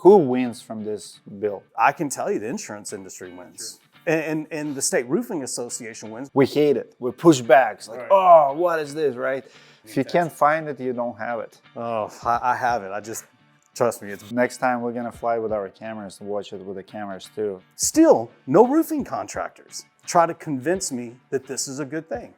Who wins from this bill? I can tell you the insurance industry wins. And the State Roofing Association wins. We hate it. We push back. It's like, Right. oh, what is this, right? If you can't find it, you don't have it. Oh, I have it. Trust me, it's Next time we're gonna fly with our cameras and watch it with the cameras too. still no roofing contractors try to convince me that this is a good thing.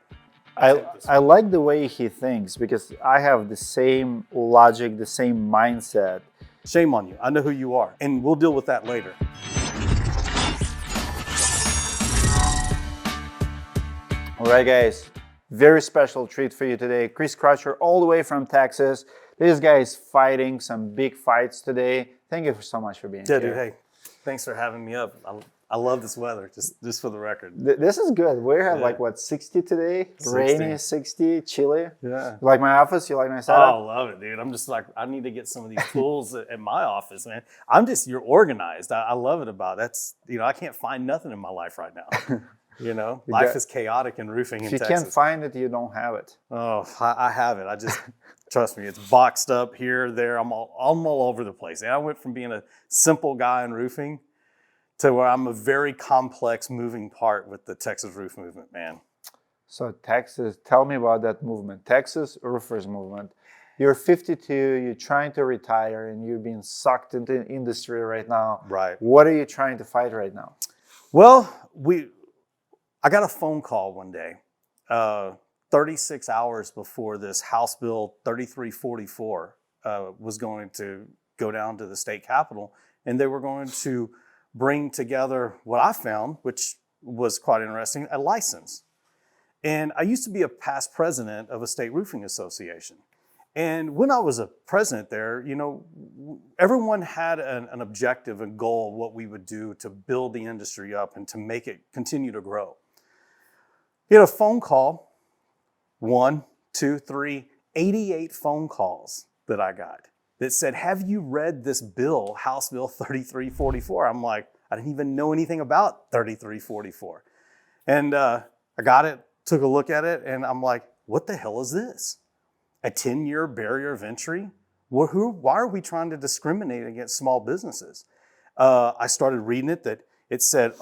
I like the way he thinks because I have the same logic, the same mindset. Shame on you. I know who you are, and we'll deal with that later. All right, guys, very special treat for you today. Chris Crutcher, all the way from Texas. This guy is fighting some big fights today. Thank you so much for being Yeah, here. dude, hey, thanks for having me up. I love this weather, just for the record. This is good. We have Yeah. like, what, 60 today? 60. Rainy, 60, chilly. Yeah. You like my office? You like my Oh, setup? I love it, dude. I'm just like, I need to get some of these tools at my office, man. You're organized. I love it about I can't find nothing in my life right now. Life is chaotic in roofing in If you Texas. can't find it, you don't have it. Oh, I have it. Trust me, it's boxed up here, there. I'm all over the place. And I went from being a simple guy in roofing to where I'm a very complex moving part with the Texas roof movement, man. So Texas, tell me about that movement. Texas roofers movement. You're 52, you're trying to retire, and you're being sucked into the industry right now. Right. What are you trying to fight right now? Well, I got a phone call one day, 36 hours before this House Bill 3344 was going to go down to the state capitol, and they were going to bring together what I found, which was quite interesting, a license. And I used to be a past president of a state roofing association. And when I was a president there, everyone had an objective and goal of what we would do to build the industry up and to make it continue to grow. You had a phone call, 1, 2, 3, 88 phone calls that I got that said, have you read this bill, House Bill 3344? I'm like, I didn't even know anything about 3344. And I got it, took a look at it, and I'm like, what the hell is this? A 10-year barrier of entry? Why are we trying to discriminate against small businesses? I started reading it that it said,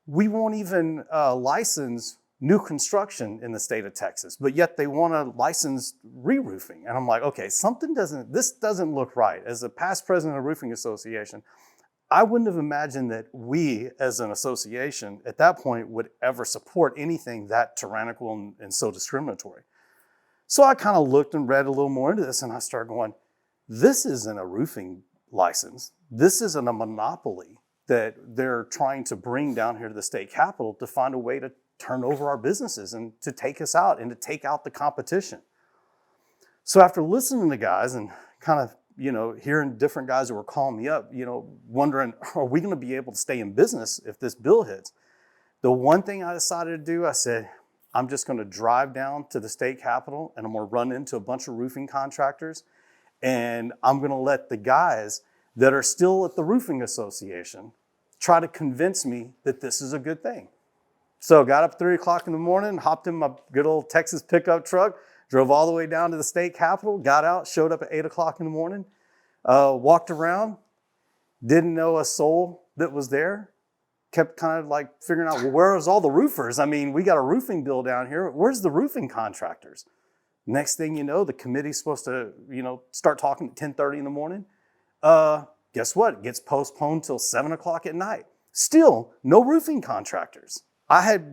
we won't even license new construction in the state of Texas, but yet they want to license re-roofing. And I'm like, okay, this doesn't look right. As a past president of a roofing association, I wouldn't have imagined that we as an association at that point would ever support anything that tyrannical and so discriminatory. So I kind of looked and read a little more into this, and I started going, this isn't a roofing license. This isn't a monopoly that they're trying to bring down here to the state capitol to find a way to turn over our businesses and to take us out and to take out the competition. So after listening to guys and kind of, hearing different guys that were calling me up, wondering, are we going to be able to stay in business if this bill hits? The one thing I decided to do, I said, I'm just going to drive down to the state capitol and I'm going to run into a bunch of roofing contractors, and I'm going to let the guys that are still at the roofing association try to convince me that this is a good thing. So got up 3 o'clock in the morning, hopped in my good old Texas pickup truck, drove all the way down to the state capitol, got out, showed up at 8 o'clock in the morning, walked around, didn't know a soul that was there, kept kind of like figuring out, well, where's all the roofers? I mean, we got a roofing bill down here. Where's the roofing contractors? Next thing you know, the committee's supposed to, start talking at 10:30 in the morning. Guess what? It gets postponed till 7 o'clock at night. Still, no roofing contractors.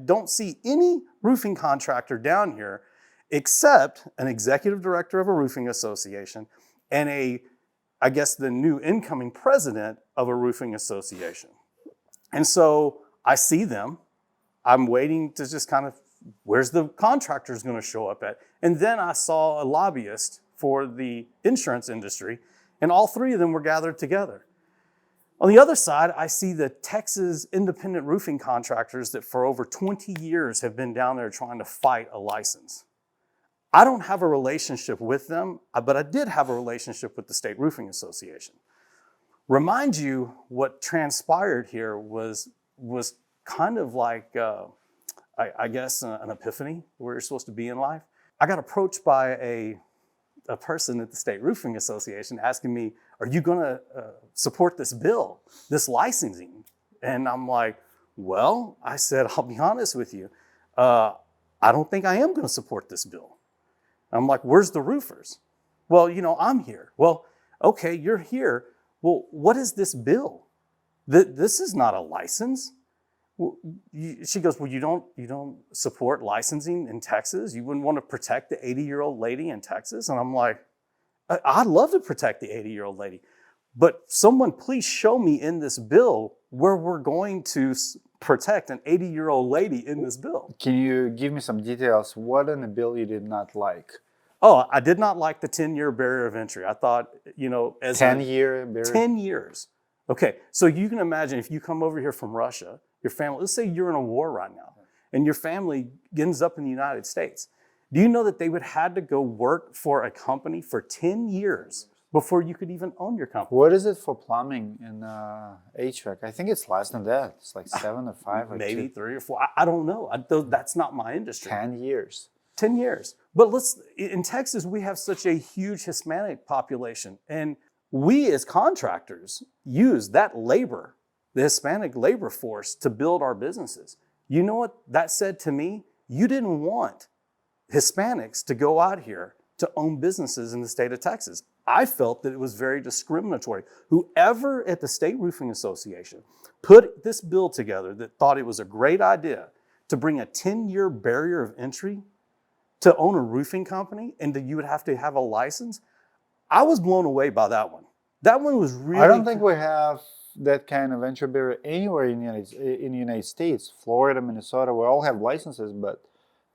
Don't see any roofing contractor down here except an executive director of a roofing association and I guess the new incoming president of a roofing association. And so I see them. I'm waiting to just kind of, where's the contractors going to show up at? And then I saw a lobbyist for the insurance industry, and all three of them were gathered together. On the other side, I see the Texas independent roofing contractors that for over 20 years have been down there trying to fight a license. I don't have a relationship with them, but I did have a relationship with the State Roofing Association. Remind you, what transpired here was kind of like, I guess, an epiphany where you're supposed to be in life. I got approached by a person at the State Roofing Association asking me, are you going to support this bill, this licensing? And I'm like, well, I said, I'll be honest with you. I don't think I am going to support this bill. I'm like, where's the roofers? Well, I'm here. Well, okay, you're here. Well, what is this bill? This is not a license. She goes, well, you don't support licensing in Texas? You wouldn't want to protect the 80-year-old lady in Texas? And I'm like, I'd love to protect the 80-year-old lady, but someone please show me in this bill where we're going to protect an 80-year-old lady in this bill. Can you give me some details? What in the bill you did not like? Oh, I did not like the 10-year barrier of entry. I thought, as 10-year barrier? 10 years. Okay, so you can imagine if you come over here from Russia, your family, let's say you're in a war right now, and your family ends up in the United States. Do you know that they would have to go work for a company for 10 years before you could even own your company? What is it for plumbing and HVAC? I think it's less than that. It's like 7 or 5 or maybe 2. 3 or 4. I don't know. That's not my industry. 10 years. 10 years. But in Texas, we have such a huge Hispanic population. And we as contractors use that labor, the Hispanic labor force, to build our businesses. You know what that said to me? You didn't want Hispanics to go out here to own businesses in the state of Texas. I felt that it was very discriminatory. Whoever at the State Roofing Association put this bill together that thought it was a great idea to bring a 10-year barrier of entry to own a roofing company and that you would have to have a license, I was blown away by that one. That one was really... I don't think we have that kind of entry barrier anywhere in the United States. Florida, Minnesota, we all have licenses, but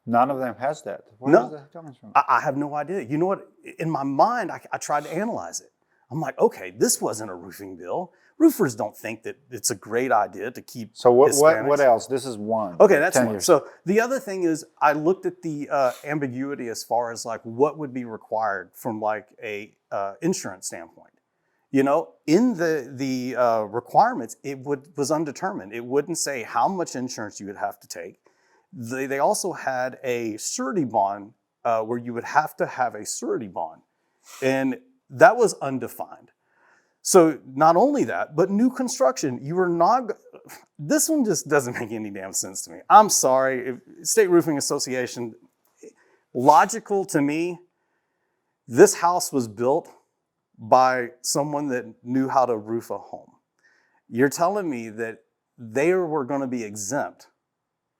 none of them has that. Where is that coming from? I have no idea. You know what? In my mind, I tried to analyze it. I'm like, okay, this wasn't a roofing bill. Roofers don't think that it's a great idea to keep So what Hispanics. Else? This is one. Okay, that's 10 one. years. So the other thing is I looked at the ambiguity as far as like what would be required from like a insurance standpoint. In the requirements, it was undetermined. It wouldn't say how much insurance you would have to take. They also had a surety bond where you would have to have a surety bond. And that was undefined. So not only that, but new construction, you were not, this one just doesn't make any damn sense to me. I'm sorry, State Roofing Association, logical to me, this house was built by someone that knew how to roof a home. You're telling me that they were going to be exempt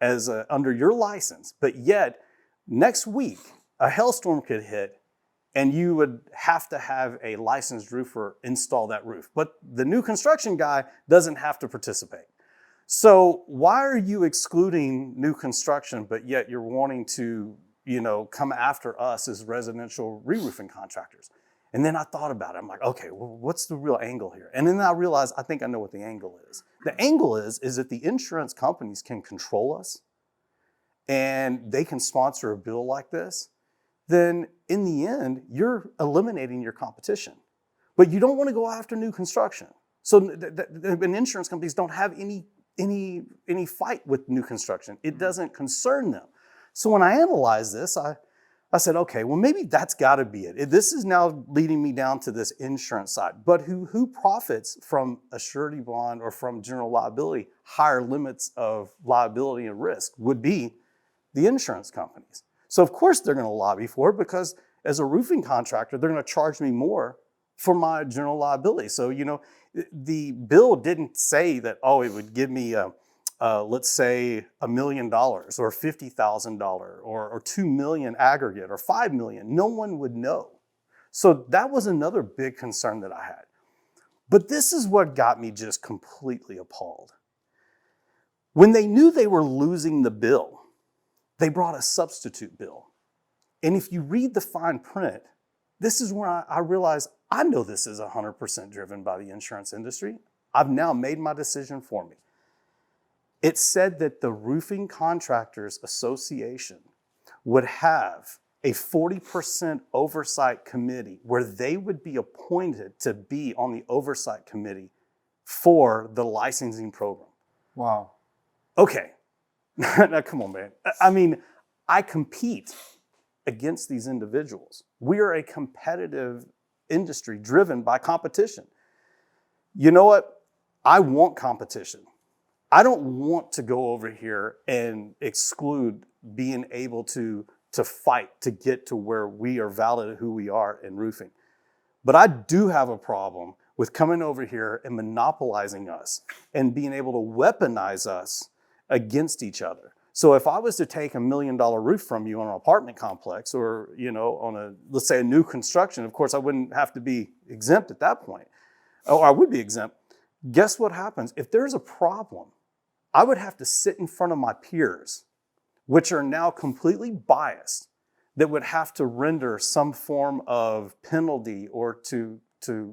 under your license, but yet next week a hailstorm could hit and you would have to have a licensed roofer install that roof. But the new construction guy doesn't have to participate. So why are you excluding new construction, but yet you're wanting to, come after us as residential re-roofing contractors? And then I thought about it. I'm like, okay, well, what's the real angle here? And then I realized, I think I know what the angle is. The angle is that the insurance companies can control us and they can sponsor a bill like this. Then in the end, you're eliminating your competition. But you don't want to go after new construction. So insurance companies don't have any fight with new construction. It doesn't concern them. So when I analyzed this, I said, okay, well, maybe that's got to be it. This is now leading me down to this insurance side. But who profits from a surety bond or from general liability, higher limits of liability and risk would be the insurance companies. So of course they're going to lobby for it because as a roofing contractor, they're going to charge me more for my general liability. So, the bill didn't say that, it would give me, let's say $1 million or $50,000 or $2 million aggregate or $5 million. No one would know. So that was another big concern that I had. But this is what got me just completely appalled. When they knew they were losing the bill, they brought a substitute bill. And if you read the fine print, this is where I realized I know this is 100% driven by the insurance industry. I've now made my decision for me. It said that the Roofing Contractors Association would have a 40% oversight committee where they would be appointed to be on the oversight committee for the licensing program. Wow. Okay. Now, come on, man. I mean, I compete against these individuals We are a competitive industry driven by competition. You know what? I want competition. I don't want to go over here and exclude being able to fight to get to where we are valid at who we are in roofing. But I do have a problem with coming over here and monopolizing us and being able to weaponize us against each other. So if I was to take $1 million roof from you on an apartment complex or, on a, let's say a new construction, of course I wouldn't have to be exempt at that point, or I would be exempt. Guess what happens? If there's a problem, I would have to sit in front of my peers, which are now completely biased, that would have to render some form of penalty or to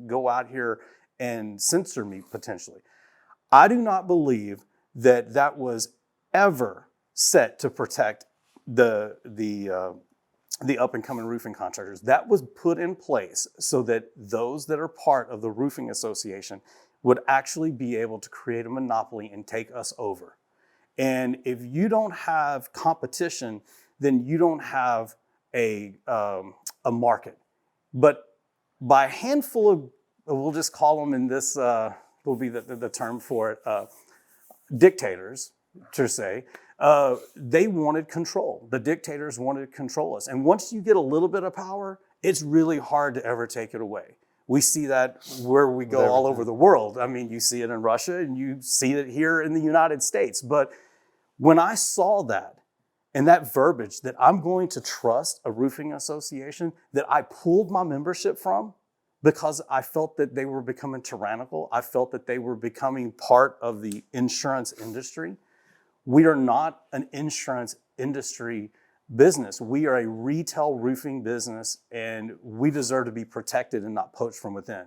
go out here and censor me potentially. I do not believe that that was ever set to protect the up and coming roofing contractors. That was put in place so that those that are part of the roofing association would actually be able to create a monopoly and take us over. And if you don't have competition, then you don't have a market. But by a handful of, we'll just call them in this, will be the term for it, dictators, to say, they wanted control. The dictators wanted to control us. And once you get a little bit of power, it's really hard to ever take it away. We see that where we go all over the world. I mean, you see it in Russia and you see it here in the United States. But when I saw that and that verbiage that I'm going to trust a roofing association that I pulled my membership from because I felt that they were becoming tyrannical, I felt that they were becoming part of the insurance industry. We are not an insurance industry business. We are a retail roofing business, and we deserve to be protected and not poached from within.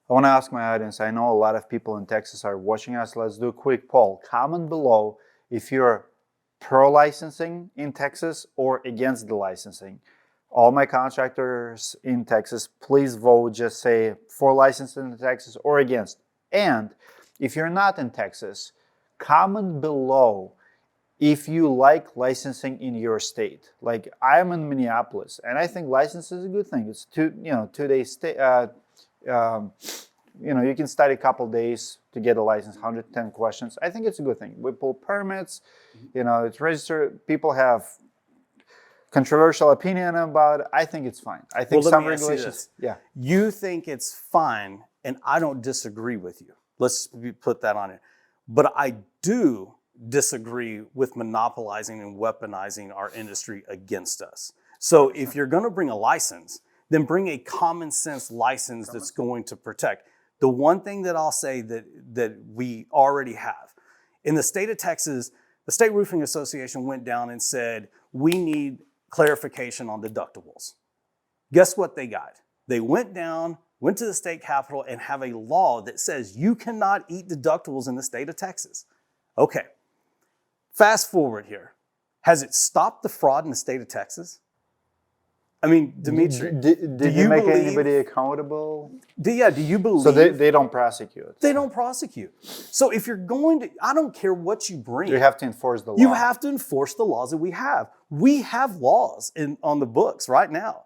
I want to ask my audience, I know a lot of people in Texas are watching us. Let's do a quick poll. Comment below if you're pro-licensing in Texas or against the licensing. All my contractors in Texas, please vote. Just say for licensing in Texas or against. And if you're not in Texas, comment below if you like licensing in your state. Like I'm in Minneapolis, and I think license is a good thing. It's 2 days stay. You can study a couple days to get a license, 110 questions. I think it's a good thing. We pull permits, it's registered. People have controversial opinion about it. I think it's fine. I think some regulations. Yeah. You think it's fine, and I don't disagree with you. Let's put that on it. But I do disagree with monopolizing and weaponizing our industry against us. So if you're going to bring a license, then bring a common sense license that's going to protect. The one thing that I'll say that we already have, in the state of Texas, the State Roofing Association went down and said, we need clarification on deductibles. Guess what they got? They went to the state capitol and have a law that says you cannot eat deductibles in the state of Texas. Okay, fast forward here. Has it stopped the fraud in the state of Texas? I mean, Dimitri, did you make anybody accountable? Do you believe? So they don't prosecute. They don't prosecute. So if you're going to, I don't care what you bring. You have to enforce the law. You have to enforce the laws that we have. We have laws on the books right now,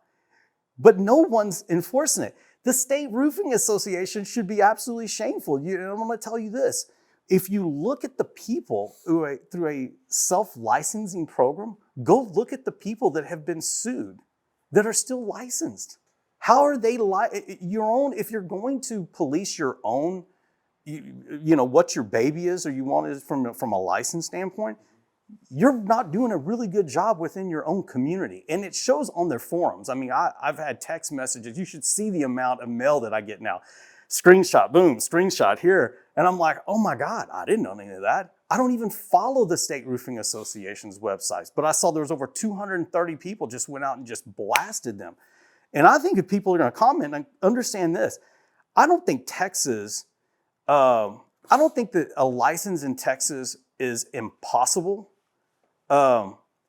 but no one's enforcing it. The State Roofing Association should be absolutely shameful. And I'm going to tell you this. If you look at the people through a self-licensing program, go look at the people that have been sued that are still licensed. How are they your own? If you're going to police your own, what your baby is, or you want it from a license standpoint, you're not doing a really good job within your own community. And it shows on their forums. I mean, I've had text messages. You should see the amount of mail that I get now. Screenshot, boom, screenshot here. And I'm like, oh my God, I didn't know any of that. I don't even follow the State Roofing Association's websites, but I saw there was over 230 people just went out and just blasted them. And I think if people are going to comment and understand this, I don't think that a license in Texas is impossible.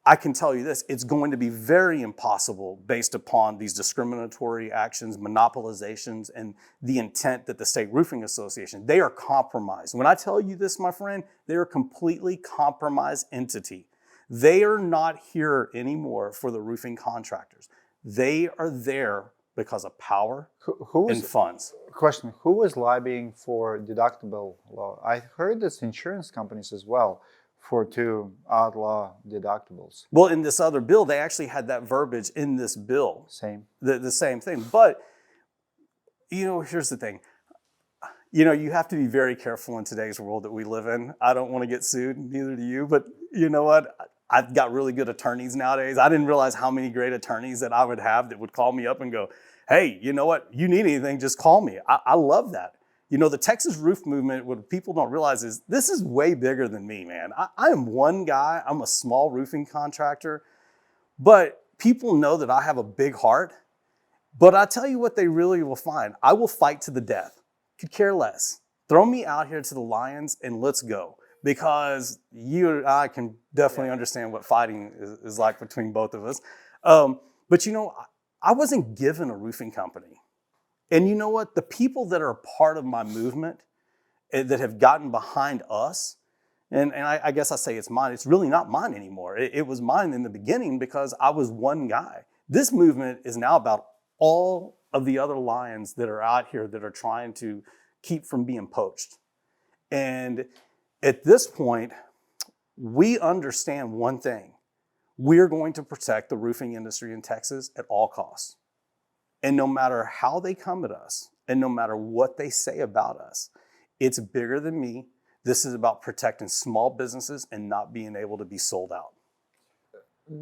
I can tell you this, it's going to be very impossible based upon these discriminatory actions, monopolizations, and the intent that the State Roofing Association, they are compromised. When I tell you this, my friend, they're a completely compromised entity. They are not here anymore for the roofing contractors. They are there because of power Who and is funds. question? Who was lobbying for deductible law? I heard it's insurance companies as well to outlaw deductibles. Well, in this other bill, they actually had that verbiage in this bill. Same. The same thing. But, here's the thing. You have to be very careful in today's world that we live in. I don't want to get sued, neither do you. But you know what? I've got really good attorneys nowadays. I didn't realize how many great attorneys that I would have that would call me up and go, hey, you know what? You need anything, just call me. I love that. The Texas roof movement, what people don't realize is this is way bigger than me, man. I am one guy. I'm a small roofing contractor. But people know that I have a big heart. But I tell you what they really will find. I will fight to the death. Could care less. Throw me out here to the lions and let's go. Because you and I can definitely understand what fighting is like between both of us. But I wasn't given a roofing company. And you know what? The people that are a part of my movement that have gotten behind us, and I guess I say it's mine. It's really not mine anymore. It was mine in the beginning because I was one guy. This movement is now about all of the other lions that are out here that are trying to keep from being poached. And at this point, we understand one thing. We're going to protect the roofing industry in Texas at all costs. And no matter how they come at us, and no matter what they say about us, it's bigger than me. This is about protecting small businesses and not being able to be sold out.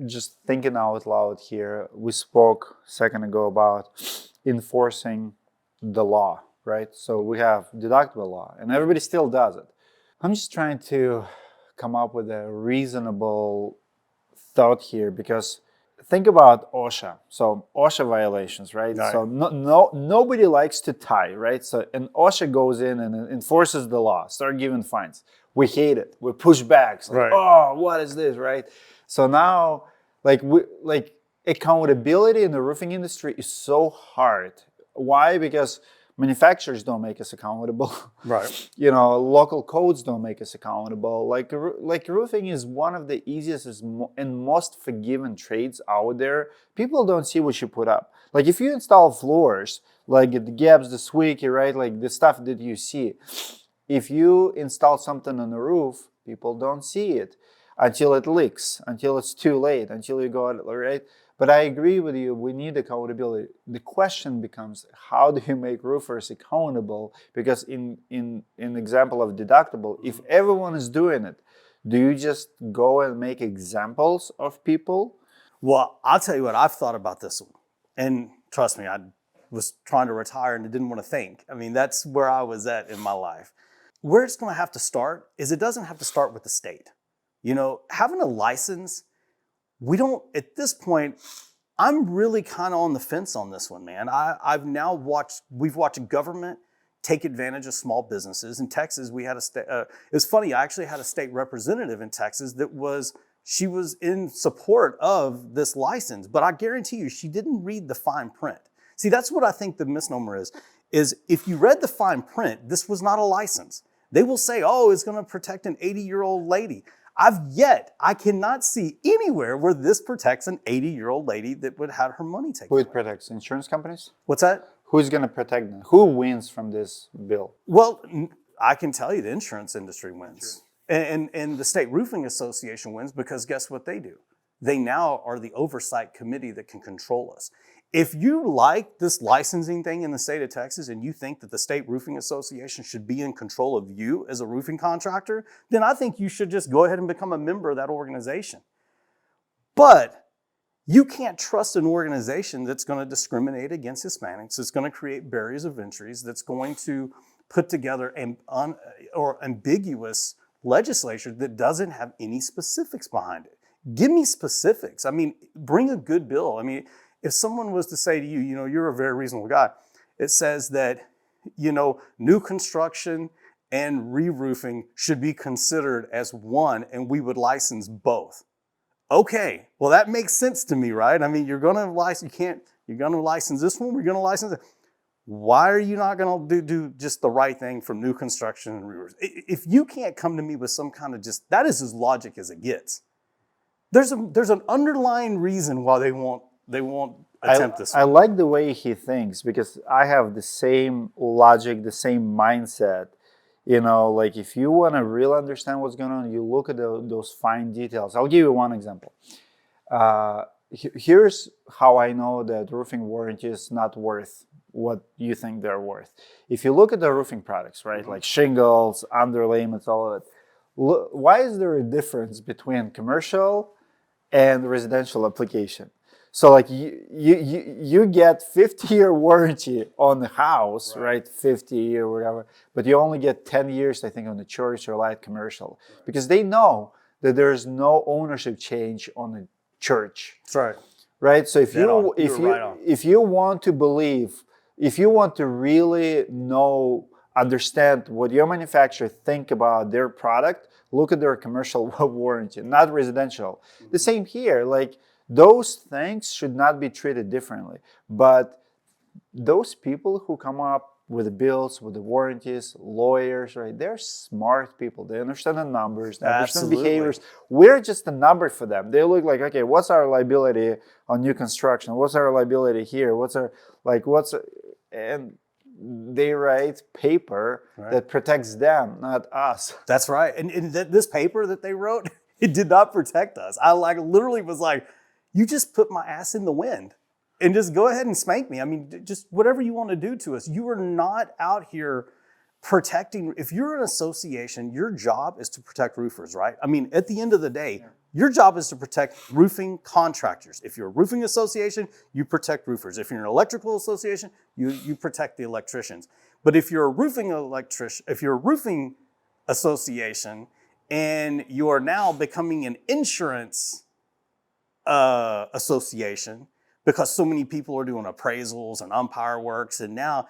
Just thinking out loud here, we spoke a second ago about enforcing the law, right? So we have deductible law, and everybody still does it. I'm just trying to come up with a reasonable thought here, because think about OSHA. So OSHA violations, right? Right. So nobody likes to tie, right? So and OSHA goes in and enforces the law, start giving fines. We hate it. We push back. It's like, Right. oh, what is this, right? So now, accountability in the roofing industry is so hard. Why? Because manufacturers don't make us accountable. Right. Local codes don't make us accountable. Like roofing is one of the easiest and most forgiven trades out there. People don't see what you put up. Like if you install floors, like the gaps, the squeaky, right? Like the stuff that you see. If you install something on the roof, people don't see it until it leaks, until it's too late, until you go out, right? But I agree with you, we need accountability. The question becomes, how do you make roofers accountable? Because in example of deductible, if everyone is doing it, do you just go and make examples of people? Well, I'll tell you what, I've thought about this one. And trust me, I was trying to retire and didn't want to think. I mean, that's where I was at in my life. Where it's going to have to start is it doesn't have to start with the state. Having a license, at this point, I'm really kind of on the fence on this one, man. We've watched government take advantage of small businesses. In Texas, we had it's funny, I actually had a state representative in Texas she was in support of this license, but I guarantee you, she didn't read the fine print. See, that's what I think the misnomer is if you read the fine print, this was not a license. They will say, oh, it's going to protect an 80-year-old lady. I cannot see anywhere where this protects an 80-year-old lady that would have her money taken Who it away. protects? Insurance companies? What's that? Who's going to protect them? Who wins from this bill? Well, I can tell you the insurance industry wins. And the State Roofing Association wins because guess what they do? They now are the oversight committee that can control us. If you like this licensing thing in the state of Texas and you think that the State Roofing Association should be in control of you as a roofing contractor, then I think you should just go ahead and become a member of that organization. But you can't trust an organization that's going to discriminate against Hispanics, that's going to create barriers of entries, that's going to put together an ambiguous legislation that doesn't have any specifics behind it. Give me specifics. I mean, bring a good bill. I mean, if someone was to say to you, you're a very reasonable guy, it says that, new construction and re-roofing should be considered as one and we would license both. Okay, well, that makes sense to me, right? I mean, you're going to license this one, we're going to license it. Why are you not going to do just the right thing for new construction and re-roofing? If you can't come to me with some kind of that is as logic as it gets. There's an underlying reason why they want attempt this I one. like the way he thinks because I have the same logic, the same mindset. You know, like if you want to really understand what's going on, you look at those fine details. I'll give you one example. Here's how I know that roofing warranty is not worth what you think they're worth. If you look at the roofing products, right, like shingles, underlayments, all of it, why is there a difference between commercial and residential application? So like you get 50-year warranty on the house, right? 50 or whatever, but you only get 10 years, I think, on the church or light commercial, because they know that there's no ownership change on the church. That's right. Right? So Dead on. You were right on. if you want to believe, if you want to really understand what your manufacturer think about their product, look at their commercial warranty, not residential. The same here, like those things should not be treated differently. But those people who come up with the bills, with the warranties, lawyers, right? They're smart people. They understand the numbers, they understand the behaviors. We're just a number for them. They look like, okay, what's our liability on new construction? What's our liability here? And they write paper that protects them, not us. That's right. And this paper that they wrote, it did not protect us. I literally was like, you just put my ass in the wind. And just go ahead and spank me. I mean, just whatever you want to do to us. You are not out here protecting. If you're an association, your job is to protect roofers, right? I mean, at the end of the day, your job is to protect roofing contractors. If you're a roofing association, you protect roofers. If you're an electrical association, you protect the electricians. But if you're a roofing association and you are now becoming an insurance association, because so many people are doing appraisals and umpire works, and now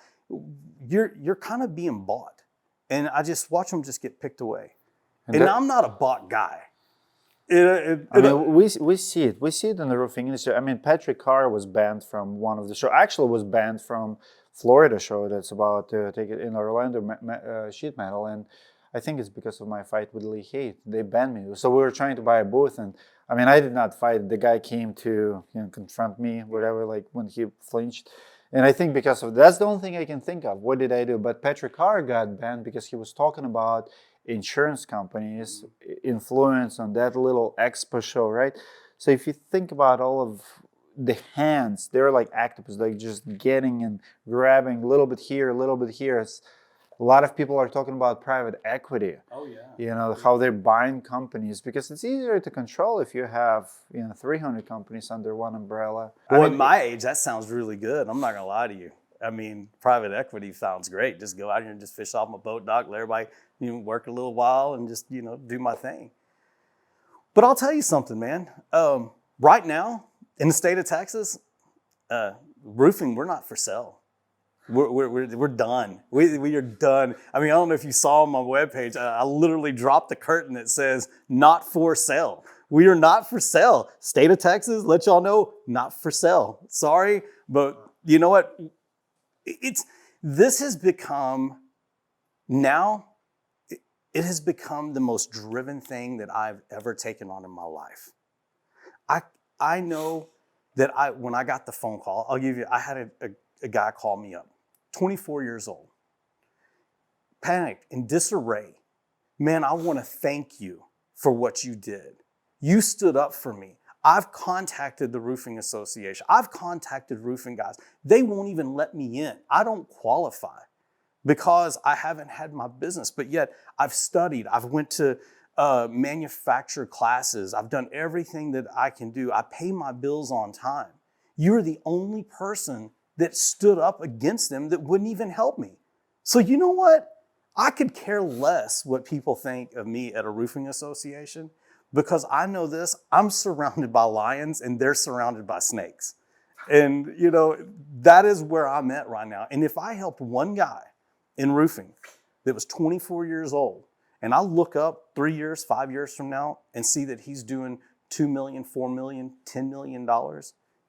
you're kind of being bought. And I just watch them just get picked away. And I'm not a bought guy. We see it. We see it in the roofing industry. I mean, Patrick Carr was banned from one of the shows. Actually, was banned from Florida show that's about to take it in Orlando, sheet metal. And I think it's because of my fight with Lee Haight. They banned me. So we were trying to buy a booth, and I mean, I did not fight. The guy came to confront me, whatever, like when he flinched. And I think because of that's the only thing I can think of. What did I do? But Patrick Carr got banned because he was talking about insurance companies' influence on that little expo show, right? So if you think about all of the hands, they're like octopus, like just getting and grabbing a little bit here, a little bit here. A lot of people are talking about private equity. Oh yeah. You know, how they're buying companies because it's easier to control if you have, 300 companies under one umbrella. Well, at my age, that sounds really good. I'm not gonna lie to you. I mean, private equity sounds great. Just go out here and just fish off my boat dock, let everybody, work a little while and just, do my thing. But I'll tell you something, man. Right now in the state of Texas, roofing, we're not for sale. We're done. We are done. I mean, I don't know if you saw on my webpage, I literally dropped the curtain that says not for sale. We are not for sale. State of Texas, let y'all know, not for sale. Sorry, but you know what? This has become now, it has become the most driven thing that I've ever taken on in my life. I know that when I got the phone call, I had a guy call me up. 24 years old, panicked, in disarray. Man, I want to thank you for what you did. You stood up for me. I've contacted the roofing association. I've contacted roofing guys. They won't even let me in. I don't qualify because I haven't had my business, but yet I've studied. I've went to manufacturer classes. I've done everything that I can do. I pay my bills on time. You're the only person that stood up against them that wouldn't even help me. So you know what? I could care less what people think of me at a roofing association because I know this, I'm surrounded by lions and they're surrounded by snakes. And that is where I'm at right now. And if I helped one guy in roofing that was 24 years old and I look up 3 years, 5 years from now and see that he's doing $2 million, $4 million, $10 million,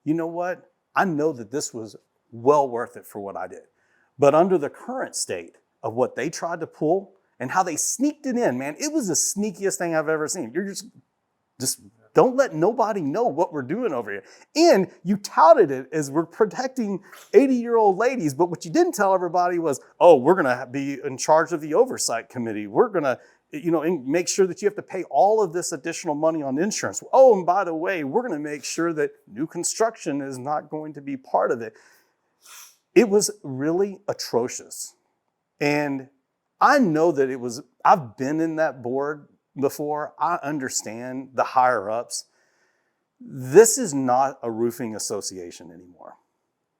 you know what? I know that this was well worth it for what I did. But under the current state of what they tried to pull and how they sneaked it in, man, it was the sneakiest thing I've ever seen. You're just Don't let nobody know what we're doing over here. And you touted it as we're protecting 80-year-old ladies, but what you didn't tell everybody was, oh, we're going to be in charge of the oversight committee. We're going to, make sure that you have to pay all of this additional money on insurance. Oh, and by the way, we're going to make sure that new construction is not going to be part of it. It was really atrocious. And I know that I've been in that board before. I understand the higher ups. This is not a roofing association anymore.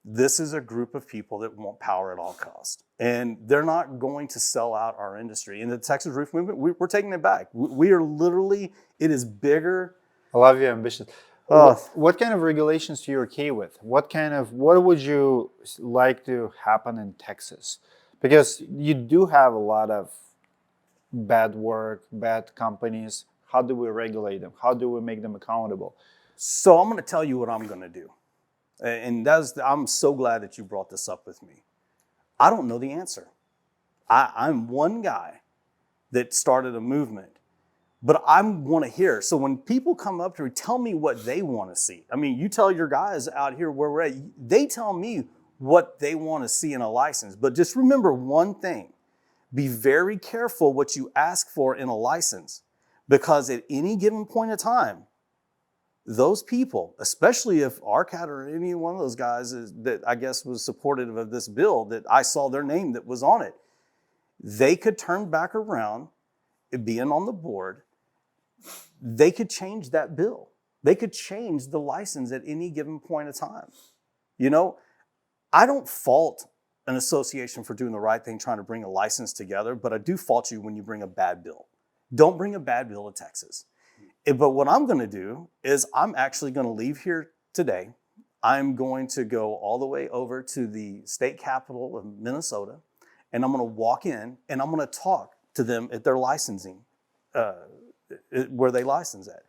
This is a group of people that want power at all costs. And they're not going to sell out our industry. In the Texas roof movement, we're taking it back. We are literally, it is bigger. I love your ambition. What kind of regulations are you okay with? What would you like to happen in Texas? Because you do have a lot of bad work, bad companies. How do we regulate them? How do we make them accountable? So I'm going to tell you what I'm going to do. And I'm so glad that you brought this up with me. I don't know the answer. I'm one guy that started a movement, but I want to hear. So when people come up to me, tell me what they want to see. I mean, you tell your guys out here where we're at, they tell me what they want to see in a license. But just remember one thing. Be very careful what you ask for in a license, because at any given point of time, those people, especially if RCAT or any one of those guys that I guess was supportive of this bill, that I saw their name that was on it, they could turn back around, being on the board, they could change that bill. They could change the license at any given point of time. I don't fault an association for doing the right thing, trying to bring a license together, but I do fault you when you bring a bad bill. Don't bring a bad bill to Texas. But what I'm going to do is I'm actually going to leave here today. I'm going to go all the way over to the state capital of Minnesota, and I'm going to walk in and I'm going to talk to them at their licensing, where they license at.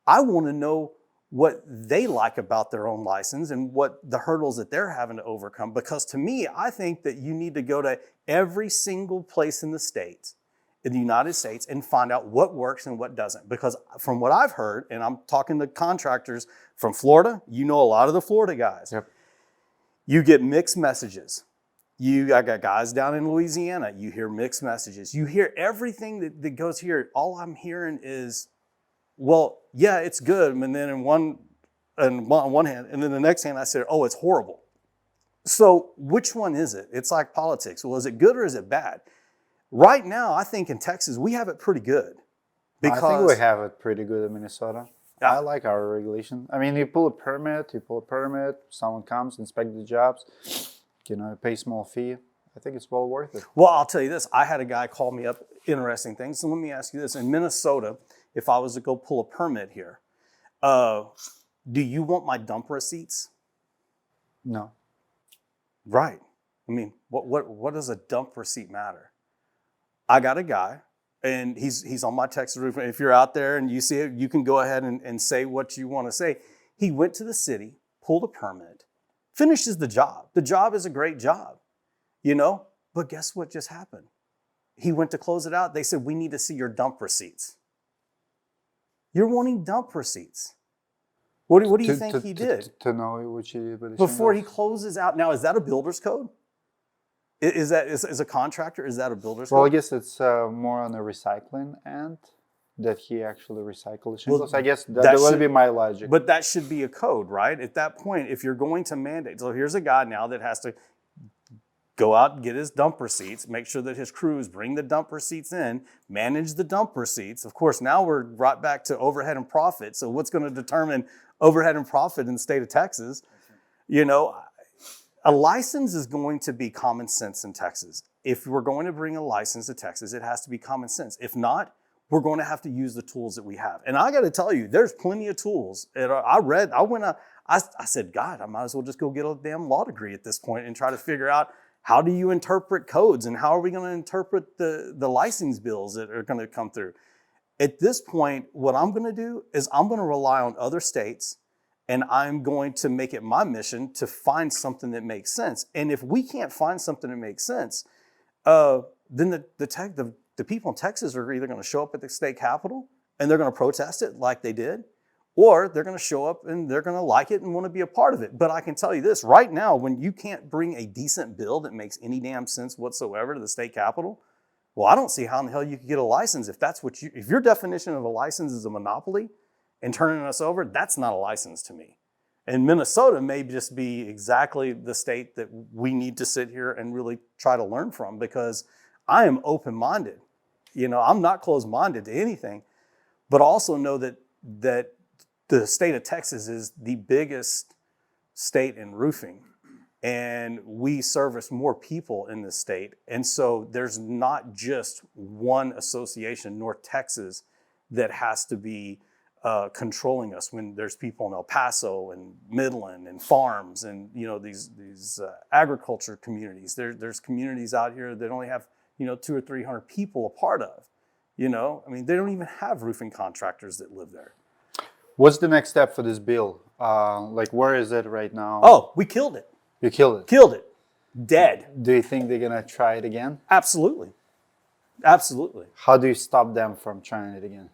I want to know what they like about their own license and what the hurdles that they're having to overcome. Because to me, I think that you need to go to every single place in the States, in the United States, and find out what works and what doesn't. Because from what I've heard, and I'm talking to contractors from Florida, a lot of the Florida guys, Yep. You get mixed messages. I got guys down in Louisiana, you hear mixed messages. You hear everything that goes here. All I'm hearing is, well, yeah, it's good. And then on one hand, and then the next hand I said, oh, it's horrible. So which one is it? It's like politics. Well, is it good or is it bad? Right now, I think in Texas, we have it pretty good. Because I think we have it pretty good in Minnesota. I like our regulation. I mean, you pull a permit, someone comes, inspect the jobs, pay small fee. I think it's well worth it. Well, I'll tell you this. I had a guy call me up, interesting things. So let me ask you this. In Minnesota, if I was to go pull a permit here, do you want my dump receipts? No. Right. I mean, what does a dump receipt matter? I got a guy, and he's on my Texas roof. If you're out there and you see it, you can go ahead and say what you want to say. He went to the city, pulled a permit, finishes the job. The job is a great job, but guess what just happened? He went to close it out. They said, we need to see your dump receipts. You're wanting dump receipts. What do you think he did? To know what he did with the before he shingles? closes out. Now, is that a builder's code? Is a contractor, is that a builder's Well, I code? guess it's more on the recycling end that he actually recycled the shingles. I guess that that would should- be my logic. But that should be a code, right? At that point, if you're going to mandate, so here's a guy now that has to go out and get his dump receipts, make sure that his crews bring the dump receipts in, manage the dump receipts. Of course, now we're right back to overhead and profit. So what's going to determine overhead and profit in the state of Texas? A license is going to be common sense in Texas. If we're going to bring a license to Texas, it has to be common sense. If not, we're going to have to use the tools that we have. And I got to tell you, there's plenty of tools. I said, God, I might as well just go get a damn law degree at this point and try to figure out, how do you interpret codes and how are we going to interpret the license bills that are going to come through? At this point, what I'm going to do is I'm going to rely on other states, and I'm going to make it my mission to find something that makes sense. And if we can't find something that makes sense, then the people in Texas are either going to show up at the state capitol and they're going to protest it like they did, or they're going to show up and they're going to like it and want to be a part of it. But I can tell you this, right now, when you can't bring a decent bill that makes any damn sense whatsoever to the state capitol, well, I don't see how in the hell you could get a license if your definition of a license is a monopoly and turning us over, that's not a license to me. And Minnesota may just be exactly the state that we need to sit here and really try to learn from, because I am open-minded. I'm not closed-minded to anything, but also know that the state of Texas is the biggest state in roofing, and we service more people in the state. And so there's not just one association, North Texas, that has to be controlling us when there's people in El Paso and Midland and farms and these agriculture communities. There's communities out here that only have 200 or 300 people a part of. They don't even have roofing contractors that live there. What's the next step for this bill? Where is it right now? Oh, we killed it. You killed it. Killed it. Dead. Do you think they're gonna try it again? Absolutely. Absolutely. How do you stop them from trying it again?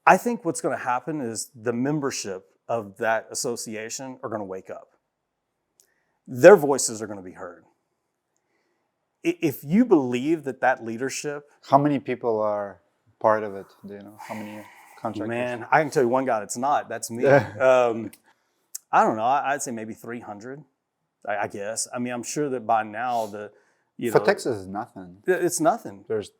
I think what's going to happen is the membership of that association are going to wake up. Their voices are going to be heard. If you believe that leadership... How many people are part of it? Do you know how many contractors? Man, I can tell you one guy that's not. That's me. I don't know. I'd say maybe 300, I guess. I'm sure that by now For Texas, it's nothing. It's nothing. There's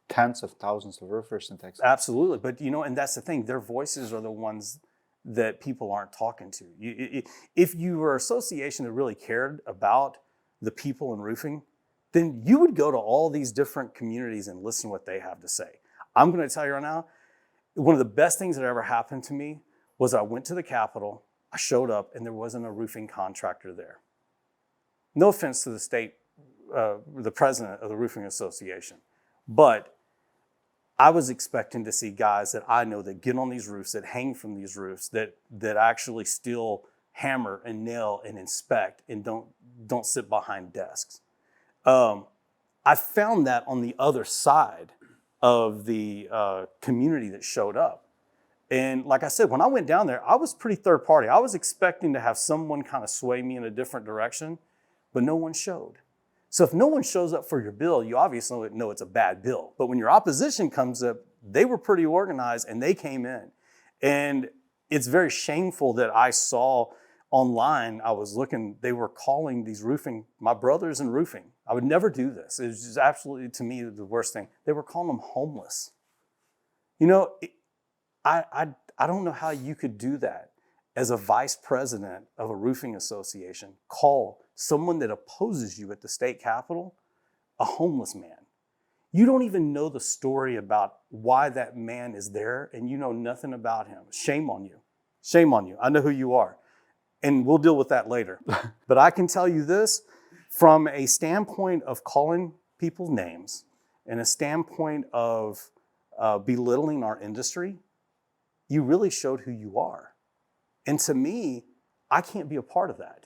tens of thousands of roofers in Texas. Absolutely. But, and that's the thing. Their voices are the ones that people aren't talking to. If you were an association that really cared about the people in roofing, then you would go to all these different communities and listen to what they have to say. I'm going to tell you right now, one of the best things that ever happened to me was I went to the Capitol, I showed up, and there wasn't a roofing contractor there. No offense to the state, the president of the Roofing Association, but I was expecting to see guys that I know that get on these roofs, that hang from these roofs, that actually still hammer and nail and inspect and don't sit behind desks. I found that on the other side of the community that showed up. And like I said, when I went down there, I was pretty third party. I was expecting to have someone kind of sway me in a different direction, but no one showed. So if no one shows up for your bill, you obviously know it's a bad bill. But when your opposition comes up, they were pretty organized and they came in. And it's very shameful that I saw online, I was looking, they were calling these my brothers in roofing. I would never do this. It was just absolutely, to me, the worst thing. They were calling them homeless. I don't know how you could do that as a vice president of a roofing association, call someone that opposes you at the state capitol a homeless man. You don't even know the story about why that man is there, and you know nothing about him. Shame on you. Shame on you. I know who you are. And we'll deal with that later. But I can tell you this, from a standpoint of calling people names and a standpoint of belittling our industry, you really showed who you are. And to me, I can't be a part of that.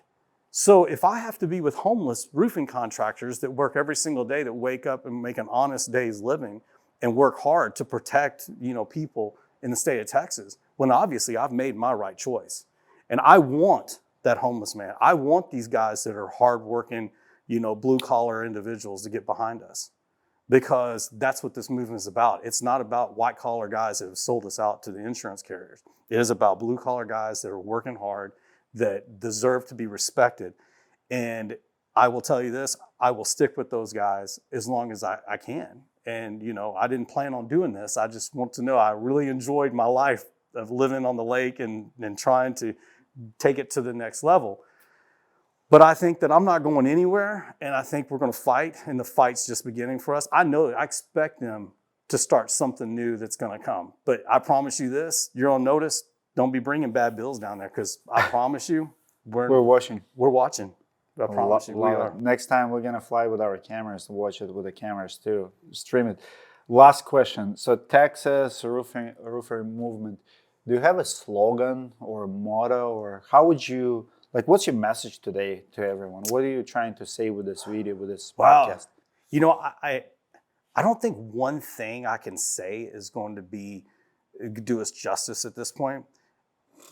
So if I have to be with homeless roofing contractors that work every single day, that wake up and make an honest day's living and work hard to protect, people in the state of Texas, when obviously I've made my right choice. And I want that homeless man. I want these guys that are hardworking, blue-collar individuals to get behind us, because that's what this movement is about. It's not about white-collar guys that have sold us out to the insurance carriers. It is about blue-collar guys that are working hard, that deserve to be respected. And I will tell you this, I will stick with those guys as long as I can. And, I didn't plan on doing this. I just want to know I really enjoyed my life of living on the lake and trying to take it to the next level. But I think that I'm not going anywhere, and I think we're going to fight, and the fight's just beginning for us. I expect them to start something new that's going to come. But I promise you this, you're on notice, don't be bringing bad bills down there, because I promise you, we're watching. We're watching. I promise you, we are. Next time we're going to fly with our cameras to watch it with the cameras too, stream it. Last question. So Texas roofer movement, do you have a slogan or a motto, or how would you, what's your message today to everyone? What are you trying to say with this video, with this podcast? I don't think one thing I can say is going to be do us justice at this point.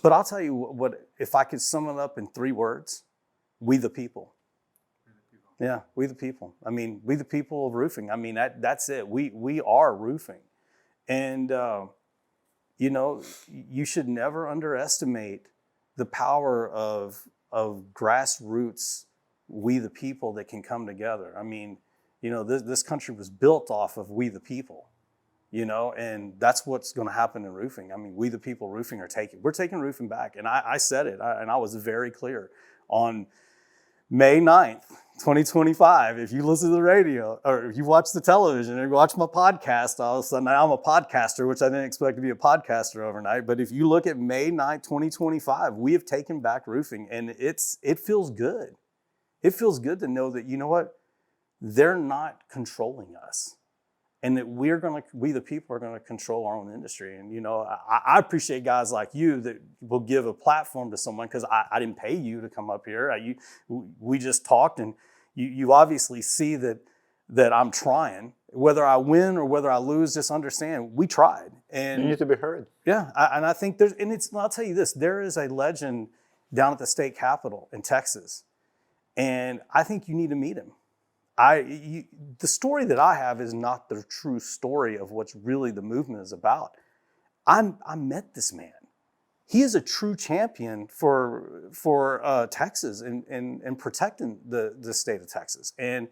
But I'll tell you what, if I could sum it up in 3 words, we the people. Yeah, we the people. I mean, we the people of roofing. I mean, that's it. We are roofing. And, you know, you should never underestimate the power of grassroots, we the people that can come together. I mean, you know, this country was built off of we the people, you know, and that's what's going to happen in roofing. I mean, we the people roofing we're taking roofing back. And I said it, and I was very clear on May 9th, 2025, if you listen to the radio or if you watch the television or watch my podcast, all of a sudden I'm a podcaster, which I didn't expect to be a podcaster overnight. But if you look at May 9th, 2025, we have taken back roofing, and it feels good. It feels good to know that, you know what, they're not controlling us, and that we the people are going to control our own industry. And, you know, I appreciate guys like you that will give a platform to someone, because I didn't pay you to come up here. We just talked, and you obviously see that I'm trying. Whether I win or whether I lose, just understand we tried. And You need to be heard. yeah, and I think I'll tell you this, there is a legend down at the state capitol in Texas, and I think you need to meet him. The story that I have is not the true story of what's really the movement is about. I met this man. He is a true champion for Texas and protecting the state of Texas. And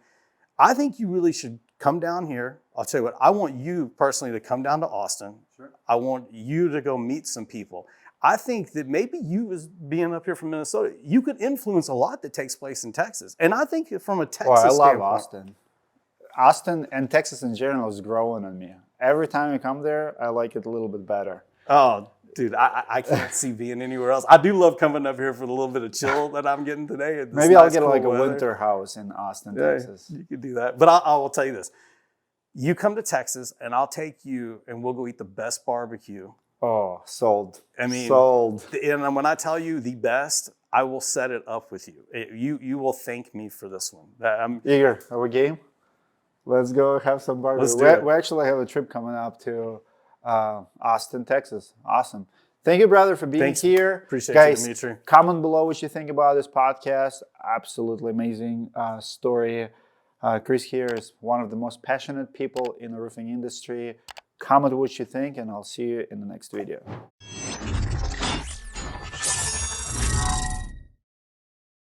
I think you really should come down here. I'll tell you what, I want you personally to come down to Austin. Sure. I want you to go meet some people. I think that maybe you, as being up here from Minnesota, you could influence a lot that takes place in Texas. And I think from a Texas I love standpoint, Austin. Austin and Texas in general is growing on me. Every time I come there, I like it a little bit better. Oh, dude, I can't see being anywhere else. I do love coming up here for the little bit of chill that I'm getting today. Maybe I'll get like a winter house in Austin, Texas. You could do that. But I will tell you this. You come to Texas, and I'll take you, and we'll go eat the best barbecue. Oh, sold. I mean, sold. And when I tell you the best, I will set it up with you. You will thank me for this one. I'm eager. Are we game? Let's go have some barbecue. Let's do it. We actually have a trip coming up to Austin, Texas. Awesome. Thank you, brother, for being here. Appreciate Guys, you, Dimitri. Comment below what you think about this podcast. Absolutely amazing story. Chris here is one of the most passionate people in the roofing industry. Comment what you think, and I'll see you in the next video.